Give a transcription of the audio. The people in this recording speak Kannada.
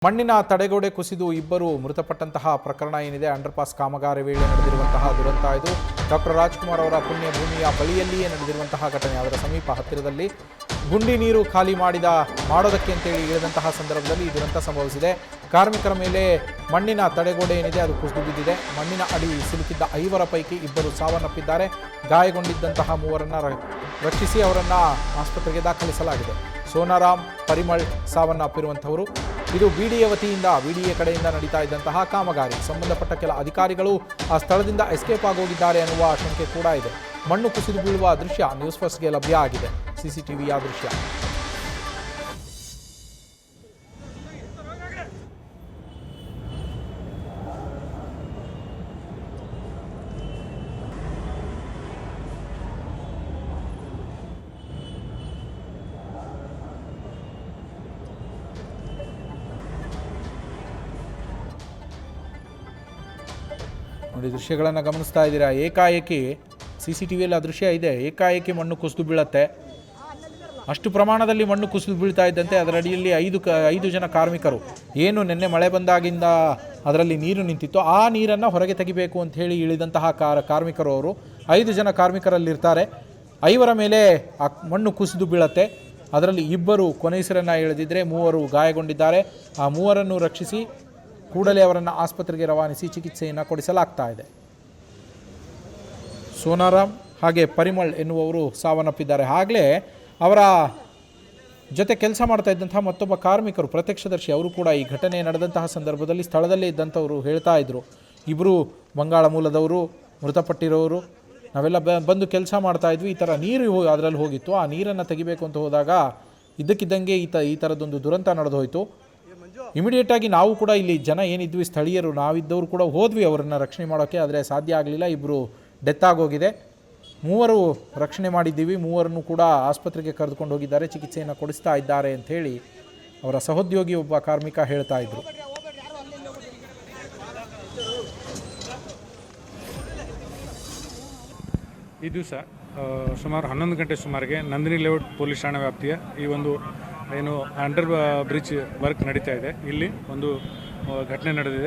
ಮಣ್ಣಿನ ತಡೆಗೋಡೆ ಕುಸಿದು ಇಬ್ಬರು ಮೃತಪಟ್ಟಂತಹ ಪ್ರಕರಣ ಏನಿದೆ, ಅಂಡರ್ಪಾಸ್ ಕಾಮಗಾರಿ ವೇಳೆ ನಡೆದಿರುವಂತಹ ದುರಂತ ಇದು. ಡಾಕ್ಟರ್ ರಾಜ್ಕುಮಾರ್ ಅವರ ಪುಣ್ಯ ಭೂಮಿಯ ಬಳಿಯಲ್ಲಿಯೇ ನಡೆದಿರುವಂತಹ ಘಟನೆ. ಅದರ ಸಮೀಪ ಹತ್ತಿರದಲ್ಲಿ ಗುಂಡಿ ನೀರು ಖಾಲಿ ಮಾಡೋದಕ್ಕೆ ಅಂತೇಳಿ ಇಳಿದಂತಹ ಸಂದರ್ಭದಲ್ಲಿ ಈ ದುರಂತ ಸಂಭವಿಸಿದೆ. ಕಾರ್ಮಿಕರ ಮೇಲೆ ಮಣ್ಣಿನ ತಡೆಗೋಡೆ ಏನಿದೆ ಅದು ಕುಸಿದು ಬಿದ್ದಿದೆ. ಮಣ್ಣಿನ ಅಡಿ ಸಿಲುಕಿದ್ದ 5 ಪೈಕಿ ಇಬ್ಬರು ಸಾವನ್ನಪ್ಪಿದ್ದಾರೆ. ಗಾಯಗೊಂಡಿದ್ದಂತಹ 3 ರಕ್ಷಿಸಿ ಅವರನ್ನು ಆಸ್ಪತ್ರೆಗೆ ದಾಖಲಿಸಲಾಗಿದೆ. ಸೋನಾರಾಮ್, ಪರಿಮಳ್ ಸಾವನ್ನಪ್ಪಿರುವಂಥವರು. ಇದು ಬಿಡಿಎ ವತಿಯಿಂದ ಬಿಡಿಎ ಕಡೆಯಿಂದ ನಡೀತಾ ಇದ್ದಂತಹ ಕಾಮಗಾರಿ. ಸಂಬಂಧಪಟ್ಟ ಕೆಲ ಅಧಿಕಾರಿಗಳು ಆ ಸ್ಥಳದಿಂದ ಎಸ್ಕೇಪ್ ಆಗೋಗಿದ್ದಾರೆ ಅನ್ನುವ ಆಶಂಕೆ ಕೂಡ ಇದೆ. ಮಣ್ಣು ಕುಸಿದು ಬೀಳುವ ದೃಶ್ಯ ನ್ಯೂಸ್ ಫಸ್ಟ್ಗೆ ಲಭ್ಯ ಆಗಿದೆ. ಸಿಸಿಟಿವಿಯ ದೃಶ್ಯ. ನೋಡಿ, ದೃಶ್ಯಗಳನ್ನು ಗಮನಿಸ್ತಾ ಇದ್ದೀರಾ. ಏಕಾಏಕಿ ಸಿಸಿಟಿವಿಯಲ್ಲಿ ಆ ದೃಶ್ಯ ಇದೆ. ಏಕಾಏಕಿ ಮಣ್ಣು ಕುಸಿದು ಬೀಳುತ್ತೆ. ಅಷ್ಟು ಪ್ರಮಾಣದಲ್ಲಿ ಮಣ್ಣು ಕುಸಿದು ಬೀಳ್ತಾ ಇದ್ದಂತೆ ಅದರ ಅಡಿಯಲ್ಲಿ 5 ಜನ ಕಾರ್ಮಿಕರು, ಏನು ನಿನ್ನೆ ಮಳೆ ಬಂದಾಗಿಂದ ಅದರಲ್ಲಿ ನೀರು ನಿಂತಿತ್ತು, ಆ ನೀರನ್ನು ಹೊರಗೆ ತೆಗಿಬೇಕು ಅಂತ ಹೇಳಿ ಇಳಿದಂತಹ ಕಾರ್ಮಿಕರು ಅವರು 5 ಜನ ಕಾರ್ಮಿಕರಲ್ಲಿರ್ತಾರೆ. 5 ಮೇಲೆ ಆ ಮಣ್ಣು ಕುಸಿದು ಬೀಳುತ್ತೆ. ಅದರಲ್ಲಿ 2 ಕೊನೆಯುಸಿರನ್ನು ಎಳೆದಿದ್ದರೆ 3 ಗಾಯಗೊಂಡಿದ್ದಾರೆ. ಆ 3 ರಕ್ಷಿಸಿ ಕೂಡಲೇ ಅವರನ್ನು ಆಸ್ಪತ್ರೆಗೆ ರವಾನಿಸಿ ಚಿಕಿತ್ಸೆಯನ್ನು ಕೊಡಿಸಲಾಗ್ತಾ ಇದೆ. ಸೋನಾರಾಮ್ ಹಾಗೆ ಪರಿಮಳ್ ಎನ್ನುವವರು ಸಾವನ್ನಪ್ಪಿದ್ದಾರೆ. ಆಗಲೇ ಅವರ ಜೊತೆ ಕೆಲಸ ಮಾಡ್ತಾ ಇದ್ದಂತಹ ಮತ್ತೊಬ್ಬ ಕಾರ್ಮಿಕರು, ಪ್ರತ್ಯಕ್ಷದರ್ಶಿ, ಅವರು ಕೂಡ ಈ ಘಟನೆ ನಡೆದಂತಹ ಸಂದರ್ಭದಲ್ಲಿ ಸ್ಥಳದಲ್ಲೇ ಇದ್ದಂಥವರು ಹೇಳ್ತಾ ಇದ್ದರು, ಇಬ್ಬರು ಬಂಗಾಳ ಮೂಲದವರು ಮೃತಪಟ್ಟಿರೋರು, ನಾವೆಲ್ಲ ಬಂದು ಕೆಲಸ ಮಾಡ್ತಾ ಇದ್ವಿ, ಈ ಥರ ನೀರು ಅದರಲ್ಲಿ ಹೋಗಿತ್ತು, ಆ ನೀರನ್ನು ತೆಗಿಬೇಕು ಅಂತ ಹೋದಾಗ ಇದ್ದಕ್ಕಿದ್ದಂಗೆ ಈ ಥರದ್ದೊಂದು ದುರಂತ ನಡೆದು ಹೋಯಿತು. ಇಮಿಡಿಯೇಟಾಗಿ ನಾವು ಕೂಡ ಇಲ್ಲಿ ಜನ ಏನಿದ್ವಿ, ಸ್ಥಳೀಯರು ನಾವಿದ್ದವರು ಕೂಡ ಹೋದ್ವಿ ಅವರನ್ನು ರಕ್ಷಣೆ ಮಾಡೋಕ್ಕೆ. ಆದರೆ ಸಾಧ್ಯ ಆಗಲಿಲ್ಲ. 2 ಡೆತ್ ಆಗೋಗಿದೆ. 3 ರಕ್ಷಣೆ ಮಾಡಿದ್ದೀವಿ. 3 ಕೂಡ ಆಸ್ಪತ್ರೆಗೆ ಕರೆದುಕೊಂಡು ಹೋಗಿದ್ದಾರೆ, ಚಿಕಿತ್ಸೆಯನ್ನು ಕೊಡಿಸ್ತಾ ಇದ್ದಾರೆ ಅಂಥೇಳಿ ಅವರ ಸಹೋದ್ಯೋಗಿ ಒಬ್ಬ ಕಾರ್ಮಿಕ ಹೇಳ್ತಾ ಇದ್ರು. ಈ ದಿವಸ ಸುಮಾರು 11 ಗಂಟೆ ಸುಮಾರಿಗೆ ನಂದಿನಿ ಲೇಔಟ್ ಪೊಲೀಸ್ ಠಾಣಾ ವ್ಯಾಪ್ತಿಯ ಈ ಒಂದು ಏನು ಅಂಡರ್ ಬ್ರಿಡ್ಜ್ ವರ್ಕ್ ನಡೀತಾ ಇದೆ, ಇಲ್ಲಿ ಒಂದು ಘಟನೆ ನಡೆದಿದೆ.